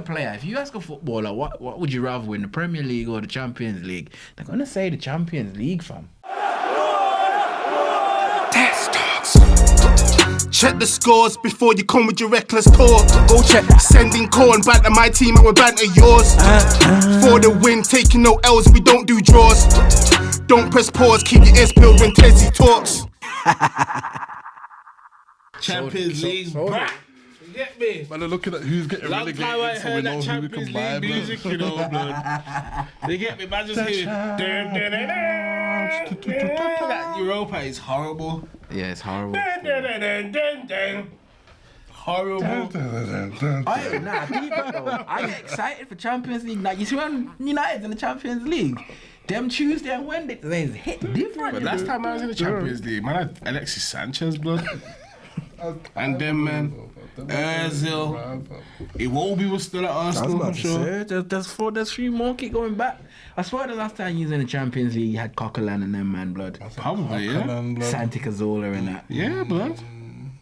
Player, if you ask a footballer, what would you rather win, the Premier League or the Champions League? They're gonna say the Champions League, fam. TezTalks. Check the scores before you come with your reckless talk. Go check. Sending call and banter my team, I will banter yours. For the win, taking no L's, we don't do draws. Don't press pause, keep your ears peeled when Tezzy talks. Champions League, bruh. You get me? Man, they're looking at who's getting Long time I relegated, so we heard know that who we can Champions buy, League blood. music, you know, blood. They get me, man, just hear that Europa is horrible. Yeah, it's horrible. Horrible. I get excited for Champions League. Like, you see when United's in the Champions League, them Tuesday and Wednesdays hit different. But last time I was in the Champions League, man, I had Alexis Sanchez, blood. And then, man, Ozil, Iwobi was still at Arsenal, I'm sure. There's 3 more keep going back. I swear the last time you was in the Champions League, you had Coquelin and them, man, blood. Probably, yeah. Santi Cazorla and that. Yeah, blood.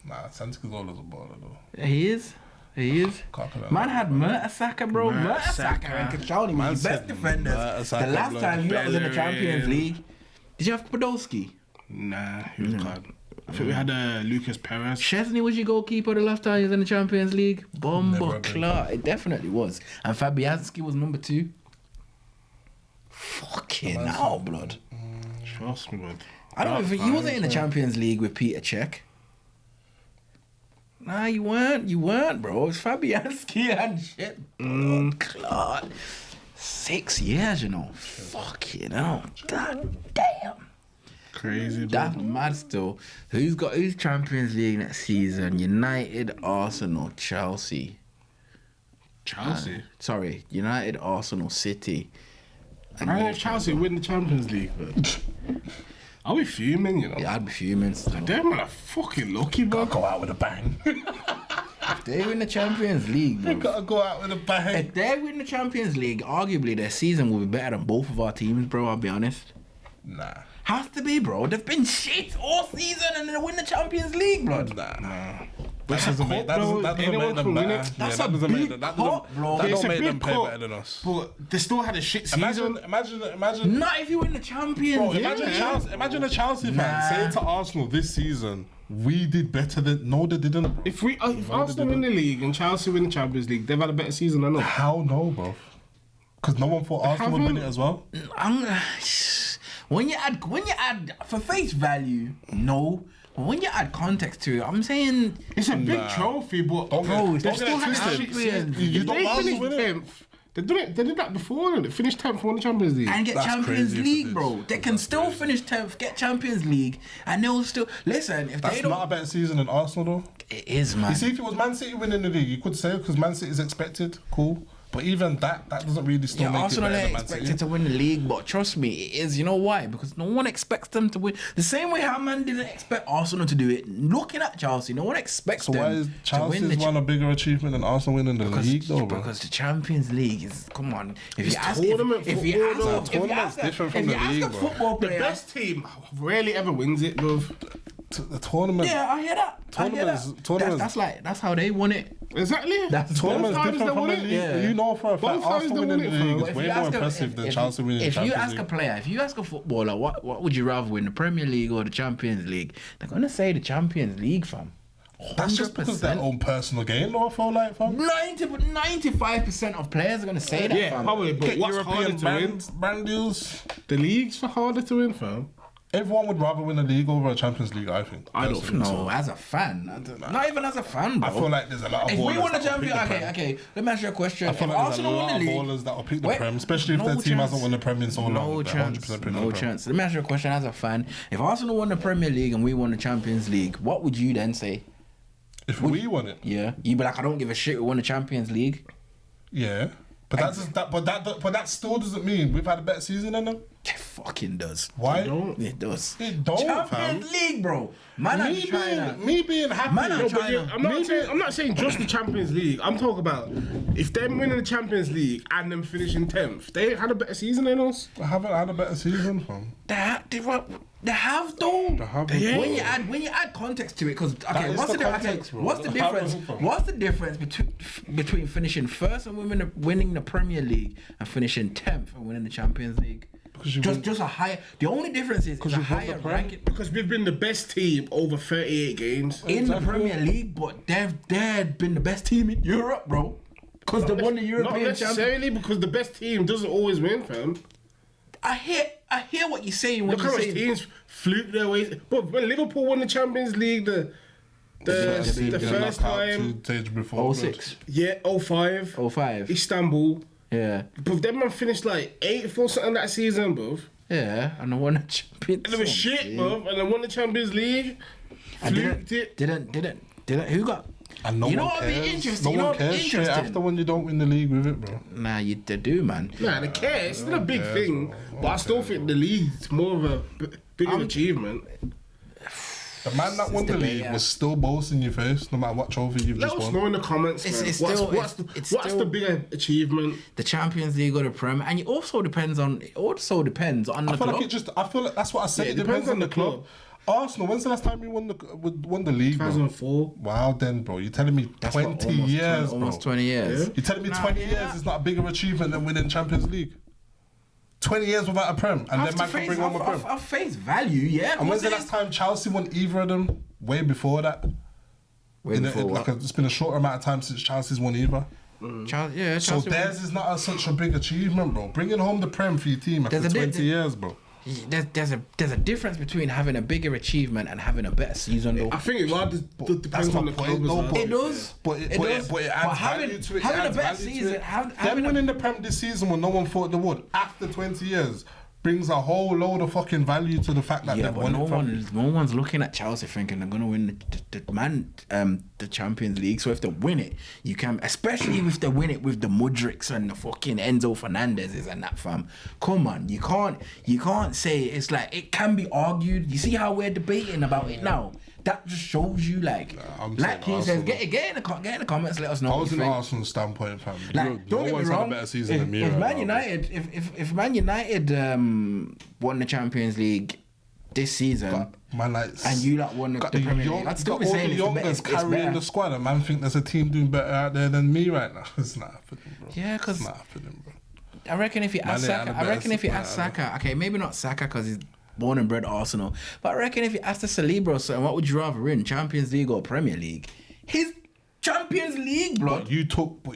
Nah, Santi Cazorla's a baller, though. He is. Coquelin. Man had Mertesacker, bro. Mertesacker. Mertesacker and Kachani, man. The best defenders. Mertesacker, The last blood. time you lot was in the Champions Bellerin. League, did you have Podolski? Nah, he was gone. I think we had Lucas Perez. Chesney was your goalkeeper the last time he was in the Champions League. Bomba Never been. Clark. It definitely was. And Fabianski was number 2. Fucking hell, blood. Trust me, blood. I don't even think you wasn't in the Champions League with Peter Cech. Nah, you weren't, bro. It was Fabianski and shit. Clark. 6 years, you know. Fucking hell. God damn. Crazy, blood. That's mad still. Who's Champions League next season? United, Arsenal, Chelsea. Chelsea. Sorry, United, Arsenal, City. And I know Chelsea win the Champions League, but are we fuming, you know? yeah, I'd be fuming still. Them man are fucking lucky, bro. Go out with a bang. If they win the Champions League, bro. Gotta go out with a bang. If they win the Champions League, arguably their season will be better than both of our teams, bro, I'll be honest. Nah. Has to be, bro. They've been shit all season and they win the Champions League, blood. Nah. But That doesn't make them better. That's Yeah, a that doesn't make big them. cup, bro. That It's don't a make big them play cup. better than us. But they still had a shit season. Imagine. Not if you win the Champions Bro, League. imagine a Chelsea fan saying to Arsenal this season, we did better than. No, they didn't. If Arsenal win the league and Chelsea win the Champions League, they've had a better season than us. How no, bro? Because no one thought Arsenal would win it as well. When you add for face value, no. But when you add context to it, I'm saying It's a big trophy, but Don't Bro, get- they don't still get had twisted. shit season. You don't they Arsenal finished win it. 10th. They did that before, and they finished 10th and won the Champions League. and get That's Champions crazy if League, it bro. is. They can still finish 10th, get Champions League, and they'll still listen. If That's they don't, not a better season than Arsenal, though. it is, man. You see, if it was Man City winning the league, you could say because Man City is expected, cool. But even that doesn't really still Yeah, make Arsenal it better ain't than Man expected City. to win the league, but trust me, it is. You know why? Because no one expects them to win. The same way how man didn't expect Arsenal to do it. Looking at Chelsea, no one expects So them why is to win Chelsea's the one a bigger achievement than Arsenal winning the league, though, bro? because the Champions League is, come on. If It's you ask, tournament if you football, ask, though. if you Tournament's ask, different if from you the ask league, a bro. football The player, best team rarely ever wins it, bro. The tournament. yeah, I hear that. Tournaments- That's how they won it. Exactly. That's Tournament's Both times different they from won the it. league. Yeah. You know for a fact Both times Arsenal they winning won the it, league bro. is If way you more ask impressive than Chelsea winning the If you Champions ask a League. player, if you ask a footballer, what would you rather win, the Premier League or the Champions League? They're gonna say the Champions League, fam. That's just because of their own personal gain, though, I feel like, fam. 95% of players are gonna say that, Yeah, fam. probably. But Get what's harder European to win? brand deals. The leagues are harder to win, fam. Everyone would rather win a league over a Champions League, I think. I don't think No, as a fan, not even as a fan, bro. I feel like there's a lot of if we ballers won the that will pick Champions, the Prem. okay. Let me ask you a question. I feel If like there's a Arsenal won lot the of league, ballers that will pick the Wait, Prem, especially if no their team chance. hasn't won the Prem in so long. No They're chance. 100% picking No the Prem. chance. Let me ask you a question as a fan. If Arsenal won the Premier League and we won the Champions League, what would you then say? If we won it, Yeah, you'd be like, I don't give a shit. We won the Champions League. yeah. But that still doesn't mean we've had a better season than them. It fucking does. Why? It does. It don't, Champions fam. League, bro. Man, I'm trying. Me being happy. Man, I'm No, but trying. yeah, I'm not saying just the Champions League. I'm talking about if them winning the Champions League and them finishing 10th, they had a better season than us. I haven't had a better season, fam. They have though. They have. When you add context to it, because okay, is what's the the context, bro. what's the How difference? is it, bro? What's the difference between finishing first and winning the Premier League and finishing 10th and winning the Champions League? Just a higher. The only difference is a higher ranking Because we've been the best team over 38 games. in the Premier League, but they've been the best team in Europe, bro. Because they won the Not European Championship. necessarily because the best team doesn't always win, fam. I hear what you're saying when Look you're how much saying. teams fluke their way. But when Liverpool won the Champions League, the first time, Stage before. 06, yeah, 05, 05. Istanbul. Yeah. But them man finished like 8th or something that season, bruv. Yeah, and I won the Champions And it was shit, bruv. And then won the Champions League. And Fluked it. didn't. Who got? And no You know one what would be cares. interesting? No You know one what would be cares straight interesting? after when you don't win the league with it, bro. Nah, they do, man. Nah, they care. It's still a big thing. But I still think the league's more of a bigger achievement. The man that won the debate, league yeah. was still boasting your face, no matter what trophy you've Let just us won. know in the comments, It's- man. it's What's still- it's what's still- the bigger achievement? The Champions League or the Prem, and it also depends on the I feel club. like I feel like that's what I said. Yeah, it depends on the club. Arsenal. When's the last time you won the league? Bro? 2004. Wow, then, bro. You're telling me That's 20 what, years, almost bro. 20 years. Yeah. You're telling me Nah, 20 yeah. years is not a bigger achievement than winning Champions League. 20 years without a prem, and then man can bring home a prem. I'll face value, yeah. And when's the What's last time Chelsea won either of them? Way before that. It's been a shorter amount of time since Chelsea's won either. Chelsea So theirs is not such a big achievement, bro. Bringing home the prem for your team after There's a 20 years, bro. there's a difference between having a bigger achievement and having a better season, though. I think it rather depends on the club as well. It does. But it does. adds having, value to it. having It a adds better value to season, it. having Them a winning the Prem this season when no one thought they would, after 20 years, brings a whole load of fucking value to the fact that yeah, they've but won no it. one's looking at Chelsea thinking they're gonna win the Champions League. So if they win it, you can, especially if they win it with the Mudriks and the fucking Enzo Fernandezes and that, fam. Come on, you can't say it's like it can be argued. You see how we're debating about it now? That just shows you like Keith says, get in the comments. Let us know. I what was you in think. Arsenal's standpoint, fam. Like, don't get me one's wrong. had a better season if, than me. if right Man now, United, if Man United won the Champions League this season, man, like, and you like won the Premier League, I'd still be saying the youngers carrying better. the squad, and man think there's a team doing better out there than me right now. It's not happening, bro. Yeah, because It's not happening, bro. I reckon if you ask Man, Saka, they had a better Saka, okay, maybe not Saka because he's born and bred Arsenal, but I reckon if you asked the Cerebro, so what would you rather win, Champions League or Premier League? His Champions League, blood. But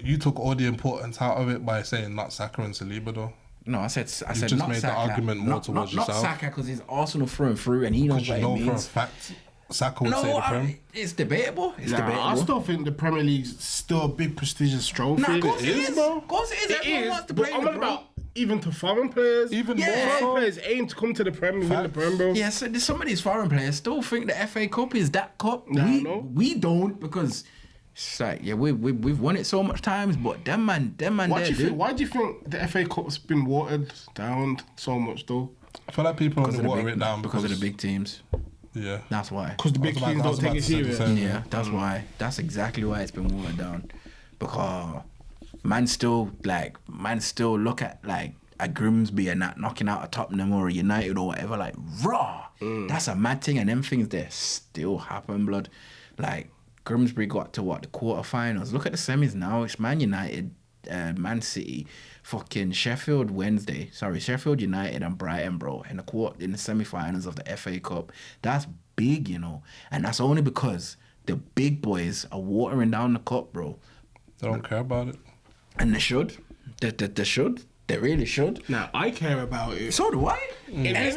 you took all the importance out of it by saying not Saka and Saliba, though. No, I said just not made the Saka. argument more towards not yourself. Not Saka because he's Arsenal through and through, and he knows Because what you know it for a means. fact Saka would say the Prem. It's debatable. It's Nah, debatable. I still think the Premier League's still a big prestigious trophy. Nah, of course it is. bro. Of course it is. It Everyone is. wants to But play I'm in on it, bro. about even to foreign players. Even Yeah. more Foreign so. players aim to come to the Prem and win the Prem, bro. Yeah, so some of these foreign players still think the FA Cup is that cup. Nah, no. We don't, because it's like, yeah, we've won it so much times, but them man Why there, dude. do you think the FA Cup's been watered down so much, though? I feel like people only water it down because of the big teams. Yeah. That's why. Because the big I was teams about don't take to it say the serious. same. Yeah, that's why. That's exactly why it's been watered down. Because man still look at like a Grimsby and that knocking out a Tottenham or a United or whatever, like raw. That's a mad thing, and them things there still happen, blood. Like Grimsby got to the quarterfinals. Look at the semis now. It's Man United, Man City, fucking Sheffield United and Brighton, bro, in the semi-finals of the FA Cup. That's big, you know, and that's only because the big boys are watering down the cup, bro. They don't care about it. And they should. They should. They really should. Now, I care about it. So do I. In I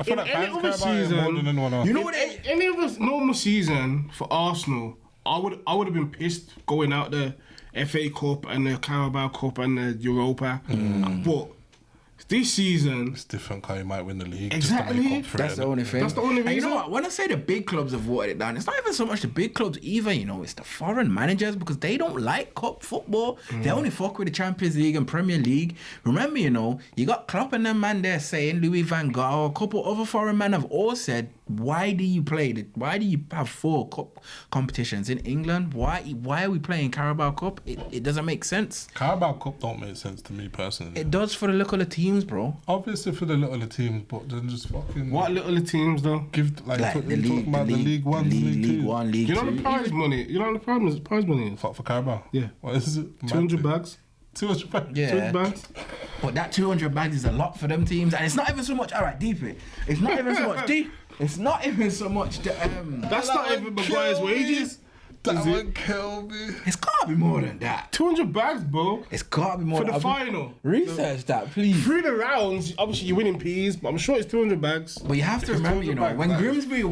feel like fans care about it more than anyone else. You know In what? any other normal season for Arsenal, I would have been pissed going out the FA Cup and the Carabao Cup and the Europa. But This season, It's different because you might win the league. Exactly. Just to make up for That's it, the innit? only thing. That's the only And you reason. know what? When I say the big clubs have watered it down, it's not even so much the big clubs either. You know, it's the foreign managers because they don't like cup football. They only fuck with the Champions League and Premier League. Remember, you know, you got Klopp and them man there saying Louis van Gaal, a couple other foreign men have all said, why do you have 4 cup competitions in England? Why are we playing Carabao Cup? It doesn't make sense. Carabao Cup don't make sense to me personally. It does for the look of the teams, bro. Obviously for the little teams, but then just fucking what little teams though? give like, Like talk, the you talk league, about the League One, League League Two. 1, League You 2. know the prize money. You know the prize money is For Carabao? Yeah. What is it? 200 bags. 200 bags? Yeah. 200 bags. But that 200 bags is a lot for them teams, and it's not even so much. All right, deep it. It's not even so much deep. It's not even so much the That's not even Maguire's wages. That Is it? one killed me. It's gotta be more than that. 200 bags, bro. It's gotta be more For than the final. Research that, please. Through the rounds, obviously you're winning P's, but I'm sure it's 200 bags. But you have to remember, you know, 200 when bags, Grimsby,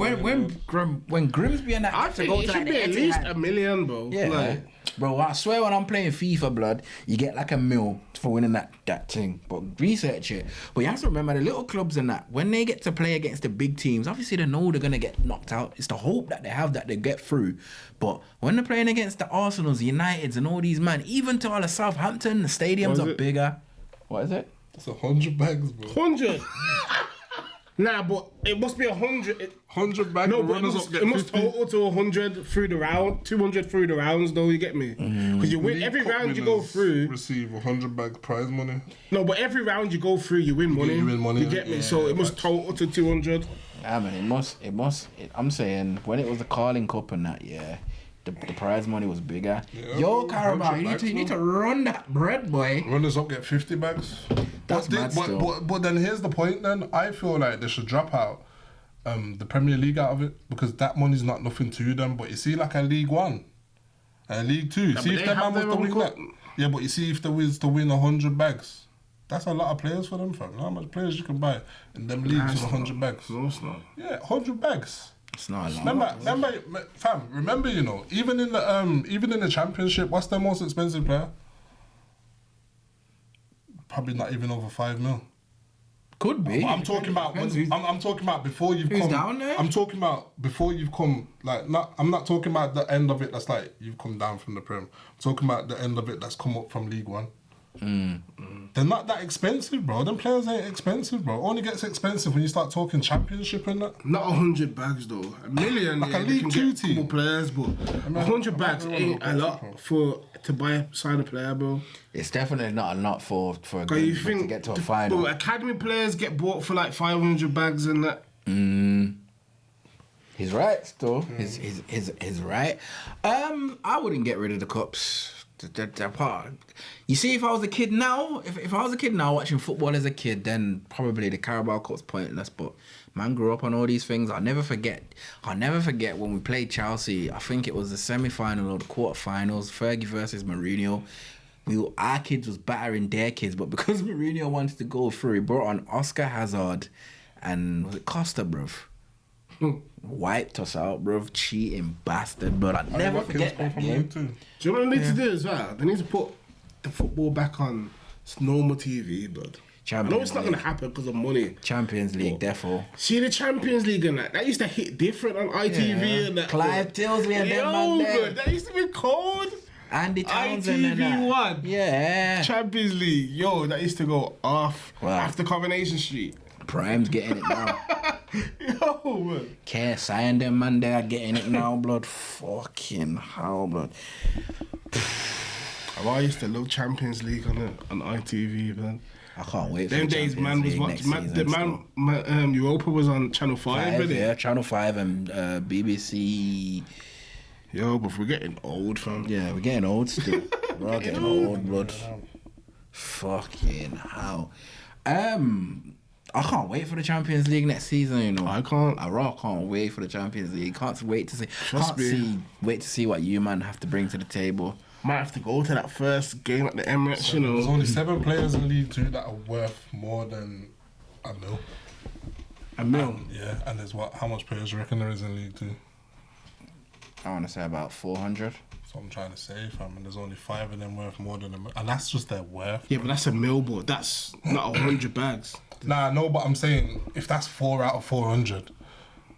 when Grimsby and that I have to think go it to should like be the at least Etihad. $1 million, bro. Yeah, Like, bro. I swear when I'm playing FIFA, blood, you get like $1 million for winning that thing. But research it. But you have to remember the little clubs and that when they get to play against the big teams, obviously they know they're gonna get knocked out. It's the hope that they have that they get through. But when they're playing against the Arsenals, the Uniteds, and all these man, even to all the Southampton, the stadiums What is are it? bigger. What is it? It's 100 bags, bro. 100. Nah, but it must be 100. 100 bags. No, the but runners up get it must 50. total to 100 through the round, 200 through the rounds, though. You get me? Because you win League every Cup round you go winners through. receive 100 bag prize money. No, but every round you go through, you win money. you win money, You get me? yeah, So it must facts. total to 200. Yeah, man, I'm saying when it was the Carling Cup and that, yeah, the prize money was bigger. Yeah, Yo, 100 Carabao, you bags, need to man. run that bread, boy. Runners up get 50 bags. That's but, mad still. but then here's the point then. I feel like they should drop out the Premier League out of it because that money's not nothing to them. But you see like a League One and League Two. but See if they that have man was their to own win that. cup. Yeah, but you see if they was to win 100 bags. That's a lot of players for them, fam. You know how much players you can buy in them leagues with 100 bags? No, it's not. Yeah, 100 bags. It's not a lot. Remember, fam. Remember, you know, even in the Championship, what's their most expensive player? Probably not even over 5 mil. Could be. I'm talking about. Depends who's- I'm talking about before you've who's come. down there? I'm talking about before you've come. Like, I'm not talking about the end of it. That's like you've come down from the Prem. I'm talking about the end of it. That's come up from League One. They're not that expensive, bro. Them players ain't expensive, bro. Only gets expensive when you start talking Championship and that. Not 100 bags though. $1 million, Like a yeah, League you can Two get team. couple players, but 100 bags ain't a lot to buy sign a player, bro. It's definitely not a lot for a Cause good you to think get to a final. Bro, academy players get bought for like 500 bags and that. He's right, still. He's right. I wouldn't get rid of the cups. The part. You see, if I was a kid now, if I was a kid now watching football as a kid, then probably the Carabao Cup's pointless. But man grew up on all these things. I'll never forget when we played Chelsea. I think it was the semi-final or the quarter-finals. Fergie versus Mourinho. Our kids was battering their kids, but because Mourinho wanted to go through, he brought on Oscar Hazard and was it Costa, bruv? Wiped us out, bruv. Cheating bastard, but I'll never forget that game. Do you know what they need to do as well? They need to put the football back on normal TV, but I know it's not going to happen because of money. Champions League, therefore. See the Champions League and that used to hit different on ITV and that. Clive Tilsley and them man Yo, there. bro, that used to be cold. Andy Townsend and that. ITV1. Yeah. Champions League, yo, that used to go off Wow. after Coronation Street. Prime's getting it now. Yo, man. KSI and them man there getting it now, blood. Fucking hell, blood. I used to love Champions League on ITV, man. I can't wait for Them the days, Champions man was League watching. next The season man, still. Europa was on Channel 5, really. Yeah, Channel 5 and BBC. Yo, but we're getting old, fam. Yeah, we're getting old still. We're all getting old, blood. Fucking hell. I can't wait for the Champions League next season, you know. I can't. I raw can't wait for the Champions League. Can't wait to see. Trust me. Wait to see what you man have to bring to the table. Might have to go to that first game at the Emirates, you There's know. only 7 players in League Two that are worth more than $1 mil. $1 mil. Yeah, and there's how much players you reckon there is in League Two? I want to say about 400. That's what I'm trying to say, fam. And there's only 5 of them worth more than a, and that's just their worth. Yeah, but that's a millboard. That's not 100 bags. Nah, no, but I'm saying if that's 4 out of 400,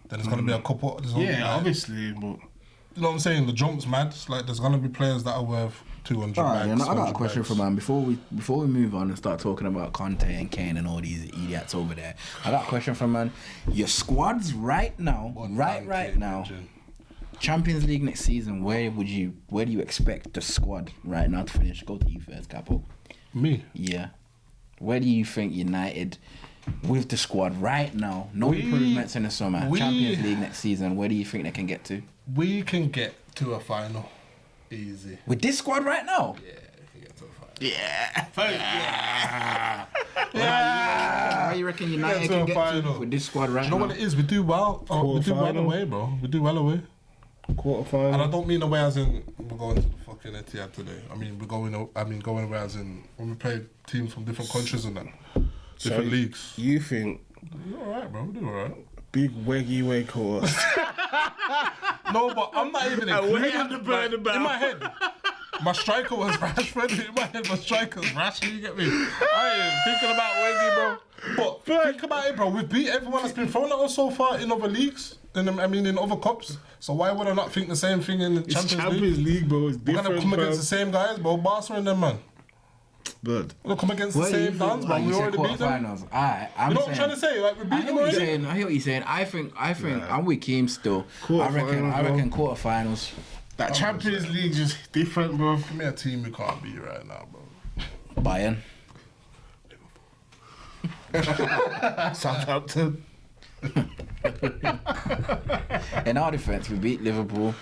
then there's gonna be a couple. There's only, Yeah, like, obviously, but you know what I'm saying? The jump's mad. Like there's gonna be players that are worth 200 Alright, bags. and I got a 100 question bags. for man. Before we move on and start talking about Conte and Kane and all these idiots over there, I got a question for man. Your squads right now, right now, Champions League next season. Where do you expect the squad right now to finish? Go to you first, Capo. Me. Yeah. Where do you think United, with the squad right now, no improvements in the summer, Champions League next season, where do you think they can get to? We can get to a final. Easy. With this squad right now? Yeah, we can get to a final. Why you reckon United Get to can a get final. to with this squad right You know now? what it is? We do well. We do well Quarter-final. away, bro. We do well away. quarterfinal. And I don't mean away as in we're going to the fucking Etihad today. I mean going away as in when we play teams from different countries and that, different leagues. You think We're alright, bro. We do alright. big weggy way course? No, but I'm not even Away including at the Bernabeu. in my head. My striker was Rashford. In my head, my striker was Rashford. You get me? I ain't thinking about Weggy, bro. But think about it, bro. We've beat everyone that's been thrown at us so far in other leagues. In other cups. So why would I not think the same thing in the It's Champions League? bro. It's We're different. gonna come fam. against the same guys, bro. Barca and them, man. Blood. We're gonna come against the Where do you same think- dons, like man. you We said already beat them. quarterfinals. I'm You know what I'm saying, trying to say? Like we I beat hear them what you're already. saying. I hear what you're saying. I think I'm with Keem still. I Quarterfinals, reckon quarterfinals. That Champions League just different, bro. Give me a team we can't beat right now, bro. Bayern. Southampton. In our defense, we beat Liverpool.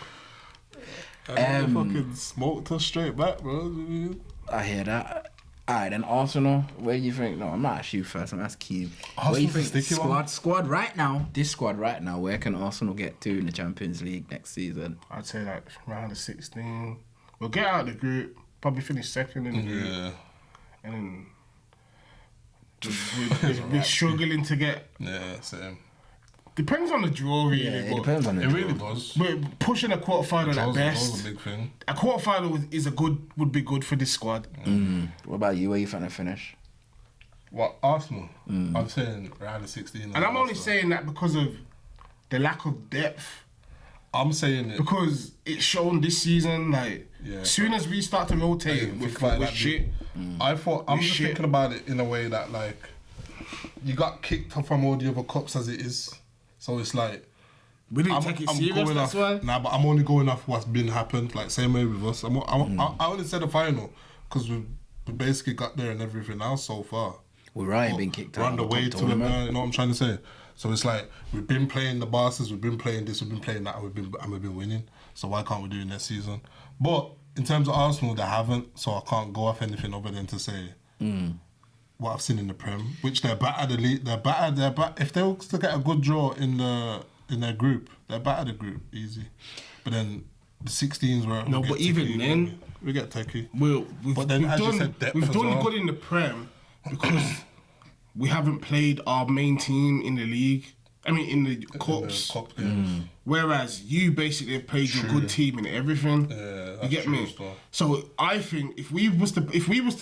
And they fucking smoked us straight back, bro. I hear that. Alright, then Arsenal. Where do you think? No, I'm not asking you first. I'm asking Keem. Where do you Arsenal's a think sticky one. squad right now? This squad right now. Where can Arsenal get to in the Champions League next season? I'd say like round of 16. We'll get out of the group. Probably finish second in the group, Yeah. and then we're struggling to get. Yeah, same. Depends on the draw, really. Yeah, it but depends on the It draw. really does. We're pushing a quarterfinal at That was best. a big thing. A quarterfinal would be good for this squad. What about you? Where you trying to finish? What, Arsenal? I'm saying around the 16. And I'm only Arsenal. saying that because of the lack of depth. I'm saying it. Because it's shown this season, like, Yeah. soon as we start to rotate, Think with about that, shit. I thought I'm With just shit. thinking about it in a way that like you got kicked off from all the other cups as it is, so it's like We didn't take it serious, going that's off. why. Nah, but I'm only going off what's been happened. Like same way with us. I only said the final because we basically got there and everything else so far. We're right being kicked We're out. on the of the way top to it, tournament. man. You know what I'm trying to say? So it's like we've been playing the Barca's, we've been playing this, we've been playing that, and we've been winning. So why can't we do it next season? But in terms of Arsenal, they haven't. So I can't go off anything other than to say what I've seen in the Prem, which they're battered the league. They're battered. If they were to get a good draw in their group, they're battered the group easy. But then the 16s were No, but even then, we get techie. We've But then, as you said, depth as done well. good in the Prem because we haven't played our main team in the league. I mean, in the cups. Cup games. Whereas you basically have played your good team in everything. Yeah, you that's get true me. as well. So I think if we was to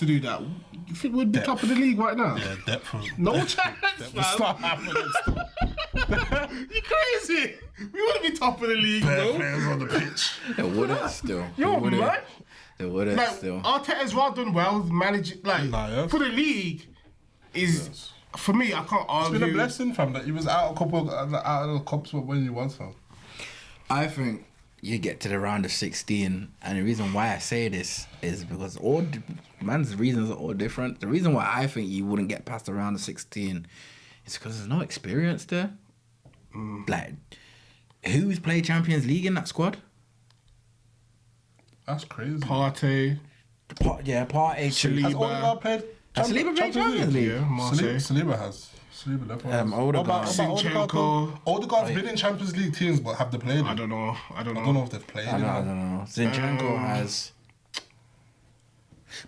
do that, you think we'd be top of the league right now? Yeah, depth. No chance, It's man. not happening still. You crazy? We wouldn't be top of the league, bro. Players on the pitch. They wouldn't still. You're They wouldn't. mad. They wouldn't Like still. Arteta's well done, managing like Nah, yeah. for the league is for me. I can't It's been a argue. blessing, fam, that you was out of the cups when you was, fam. I think you get to the round of 16, and the reason why I say this is because man's reasons are all different. The reason why I think you wouldn't get past the round of 16 is because there's no experience there. Like, who's played Champions League in that squad? That's crazy. Partey, Partey. Has Saliba. Odegaard played Has Saliba played Champions League? yeah, Marseille. Saliba has. Saliba definitely has. Odegaard. What about Zinchenko. Odegaard? Odegaard's been in Champions League teams, but have they played? I don't know. I don't know if they've played. I don't know. Zinchenko has.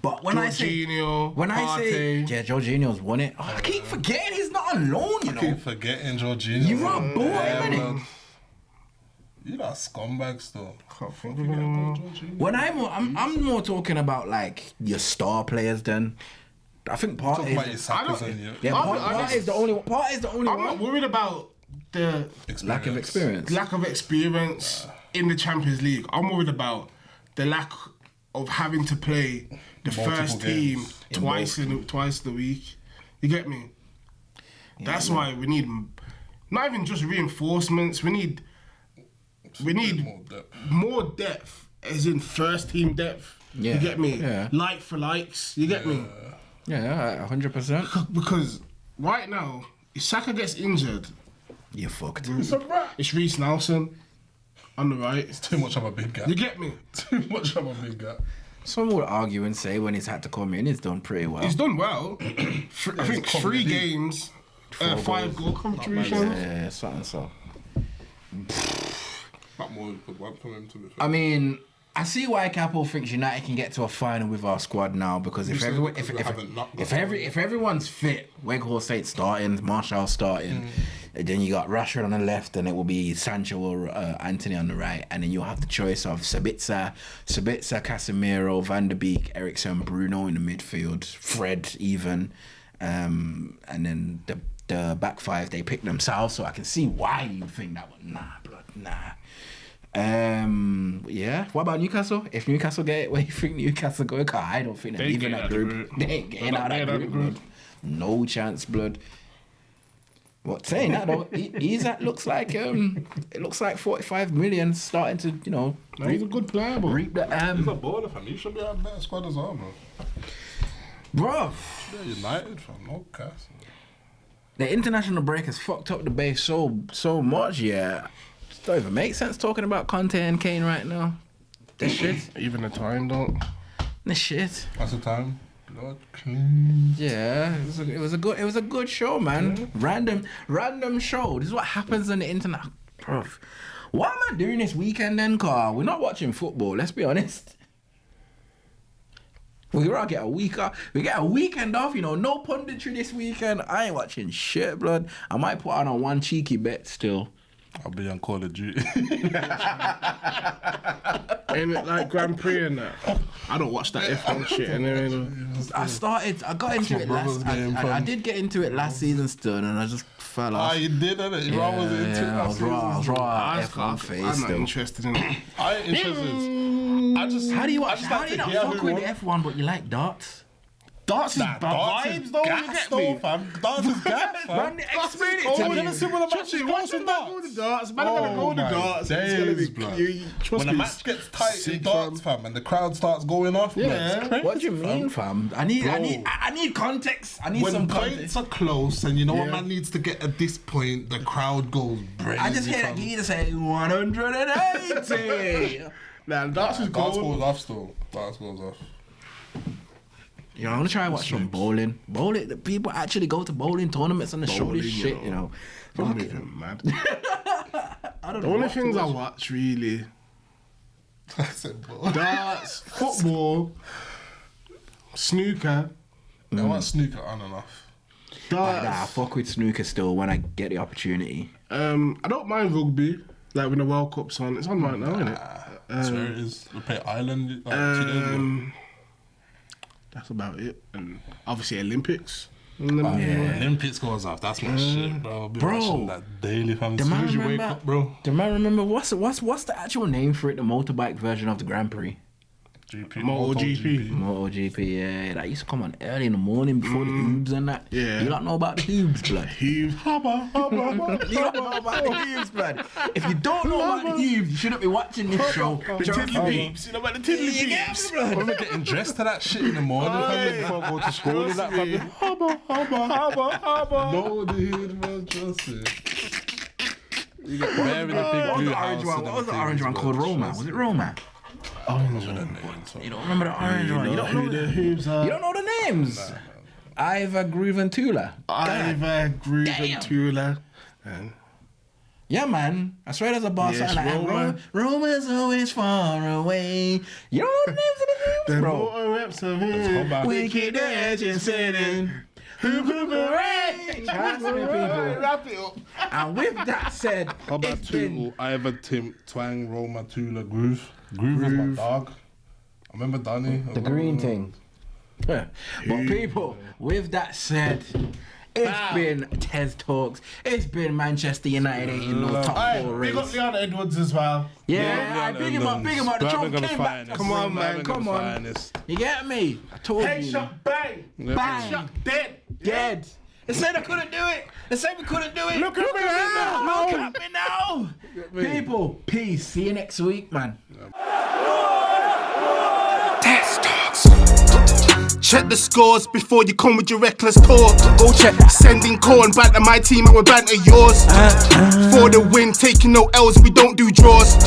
But when I say Partey. yeah, Jorginho's won it. Oh, I keep forgetting he's not alone. You I know, keep forgetting Jorginho. You are bored, Yeah, innit? man. You that scumbag still. Can't think of anyone. When I'm more talking about like your star players. Then I think part Talk is about your sackers and your yeah, part is the only I'm one. not worried about the Lack of experience. lack of experience in the Champions League. I'm worried about the lack of having to play the Multiple first team games. twice the week. You get me? That's why we need not even just reinforcements. We need more depth, as in first team depth. Yeah. You get me? Yeah. Like for likes. You get me? Yeah, 100%. Because right now, if Saka gets injured, You're fucked. it's Reece Nelson on the right. It's too much of a big gap. You get me? Too much of a big gap. Some would argue and say when he's had to come in, he's done pretty well. He's done well. I think 3 games, 5 goal contributions. Yeah, something so. Not more good one for him to be fair. I mean, I see why Capo thinks United can get to a final with our squad now because if everyone's fit, Weghorst starting, Martial starting, then you got Rashford on the left, and it will be Sancho or Anthony on the right, and then you'll have the choice of Sabitzer, Casemiro, Van der Beek, Eriksen, Bruno in the midfield, Fred even, and then the back five they pick themselves. So I can see why you think that one. Nah. Yeah. What about Newcastle? If Newcastle get it, where you think Newcastle go? Cause I don't think they're leaving that group. They ain't getting out of that group, blood. No chance, blood. What saying that though? Isak looks like it looks like 45 million starting to He's a good player, bro. reap the He's a baller, fam. He should be a better squad as well, bro. bruv. Yeah, United, fam. No cast. The international break has fucked up the base so much. Yeah, it don't even make sense talking about Conte and Kane right now. This shit. Even the time don't. This shit. That's the time. Lord, clean. Yeah, it was a good show, man. Random show. This is what happens on the internet, bruv. What am I doing this weekend then, Carl? We're not watching football. Let's be honest. We all get a week off. We get a weekend off. No punditry this weekend. I ain't watching shit, blood. I might put on one cheeky bet still. I'll be on Call of Duty. Ain't it like Grand Prix and that? I don't watch that F1 shit anyway. I got into it last. I did get into it last season still, and I just fell off. You did, innit? You was into it I was last season. raw. F1 phase I'm not still. interested in it. I ain't interested. How do you I just like to not hear fuck who with won. F1 but you like darts? Darts is bad vibes, though. You Gas, get me? though, fam. Darts is gas, fam. Man, explain it I've to never me. seen one of the matches go Watch to them go darts. to darts. Man, I'm gonna go to my darts. It's days, gonna be blood. trust When me. the match gets tight in sick, darts, fam, and the crowd starts going off, Yeah. man, it's crazy, What do you mean, fam? I need context. I need When some points context. are close and you know what Yeah. man needs to get at this point, the crowd goes crazy. I just hear that you say 180. Nah, darts is Darts gold. goes off still. Darts goes off. I'm gonna try and watch some bowling. Bowling, the people actually go to bowling tournaments and they show this shit, I'm even mad. I don't The know. only what to things I watch. watch really I said, bro. darts, football, snooker, I want snooker on and off. Nah, I darts. fuck with snooker still when I get the opportunity. I don't mind rugby. Like when the World Cup's on, it's on right now, isn't it? That's where it is. We play Ireland like 2 days ago. That's about it. And obviously Olympics. Olympics goes off. That's my shit, bro. I'll be Bro. watching that daily, fam. The As soon man as you wake remember, up, bro. the man remember what's the actual name for it? The motorbike version of the Grand Prix. GP, MotoGP. MotoGP, yeah, that used to come on early in the morning before the hoops and that. Yeah. You don't know about the hoops, blood. Hughes. You don't know about the hooves, blood. If you don't know about the hooves, you shouldn't be watching this show. The tiddly peeps. You know about the tiddly You get peeps? me, blood? When we're getting dressed to that shit in the morning, fam, before I go to school and that, fam. No, dude, man, trust me. You get very big blue house. What was the orange one called? Roma? Was it Roma? You don't remember the orange one? You don't know the hooves are. You don't know the names? Ivor, Groove and Tula. Ivor, Groove Damn. and Tula. And Yeah, man. I swear there's a boss Yes, like Roma. Roma's always far away. You don't know the names of the the hoops, bro. motor reps of him. We keep the engine sitting. Trust me, people. Wrap it up. And with that said, How about it's been... Tootle, Ivor, Tim, Twang, Roma, Tula, Groove? Groove was my dog. I remember Danny. The green thing. But people, with that said, it's been TezTalks. It's been Manchester United in those top Alright, four big up race. Leon Edwards as well. Yeah, big him up. The trophy came back. Come on, man. Come on. You get me? I told you. Headshot, bang. Bang. Headshot, dead. Dead. They said I couldn't do it. They said we couldn't do it. Look at me now. Look at me now. People, peace. See you next week, man. Check the scores before you come with your reckless talk. Go check. Sending corn back to my team and we banter yours. For the win, taking no L's, we don't do draws.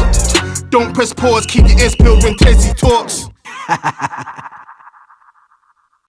Don't press pause, keep your ears peeled when Tezzy talks.